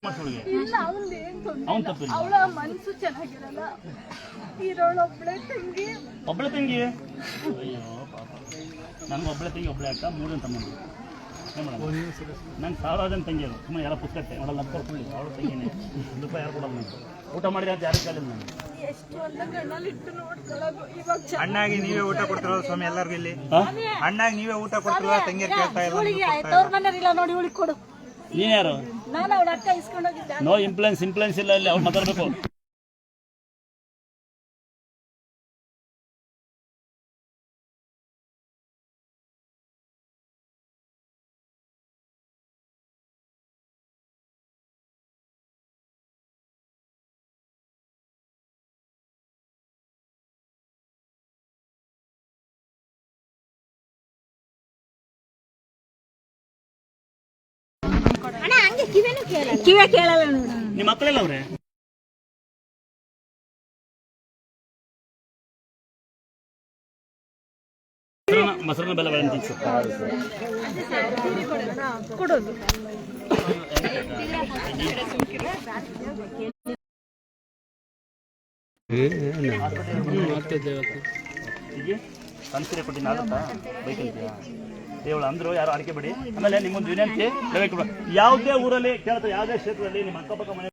ಇಲ್ಲ ಅವನ್ ತಪ್ಪಿಲ್ಲ. ಅವಳ ಮನ್ಸು ಚೆನ್ನಾಗಿರಲ್ಲ. ಇರೋಳೊಬ್ಳೆ ತಂಗಿ. ಒಬ್ಳೆ ತಂಗಿ? ಅಯ್ಯೋ ಪಾಪ. ನನ್ಗೆ ಒಬ್ಳೆ ತಂಗಿ ಒಬ್ಳೆ ಅಕ್ಕ, ಮೂರನೇ ತಮ್ಮಂದು. ಏನು ಮಾಡೋದು? ನಂಗೆ ಸಾವಿರಾರು ತಂಗಿ ಅದು. ಸುಮ್ಮನೆ ಯಾರೋ ಪುಸ್ತಕತೆ ಅವಳ ನಡ್ಕೊಳ್ಕೊಳ್ಳಿ, ಅವಳ ತಂಗಿನೇ. ರೂಪಾಯಿ ಯಾರು ಕೊಡೋದು ನಂಗೆ. ಊಟ ಮಾಡಿದ್ರೆ ಅಂತ ಯಾರು ಕೇಳಿಲ್ಲ ನಾನು. ಎಷ್ಟು ಅಂತ ಗಣ್ಣಲ್ಲಿಟ್ಟು ನೋಡ್ಕೊಳ್ಳೋದು. ಇವಾಗ ಅಣ್ಣಾಗಿ ನೀವೇ ಊಟ ಕೊಡ್ತಿರೋದು ಸ್ವಾಮಿ ಎಲ್ಲರಿಗೂ ಇಲ್ಲಿ? ಅಣ್ಣಾಗಿ ನೀವೇ ಊಟ ಕೊಡ್ತಿರೋ ತಂಗಿಯರ್ ಕೇಳ್ತಾ ಇಲ್ಲ ನೋಡಿ ಇವಳಿಗೆ ಕೊಡು. ನೀನು ಯಾರು? ನಾನು ಅವಳ ಅಕ್ಕ ಇಸ್ಕೊಂಡೋಗಿದ್ದೆ. ನೋ ಇಂಪ್ಲೆನ್ಸ್ ಇಲ್ಲ, ಇಲ್ಲಿ ಅವ್ರು ಮಾತಾಡಬೇಕು. ಕಿವೇ ಕೇಳಲ್ಲ ನೋಡು. ನಿಮ್ಮ ಮಕ್ಕಳೆಲ್ಲ ಅವ್ರೆ? ಮೊಸರನ್ನ ಬೆಲ್ಲ ಬೆಳೆ ತಿನ್ಸು ಕೊಡೋದು. ಕನ್ಸಿರೆ ಕೊಟ್ಟಿನ ಆಗುತ್ತಾ ಬೈಕಂತೀಯಾ? ಇವಳು ಅಂದ್ರು ಯಾರು ಅಡಿಕೆ ಬಿಡಿ. ಆಮೇಲೆ ನಿಮ್ಮೊಂದು ವಿನಂತಿ, ಯಾವುದೇ ಊರಲ್ಲಿ ಕೇಳ್ತಾರೆ, ಯಾವುದೇ ಕ್ಷೇತ್ರದಲ್ಲಿ ನಿಮ್ಮ ಅಕ್ಕಪಕ್ಕ ಮನೆ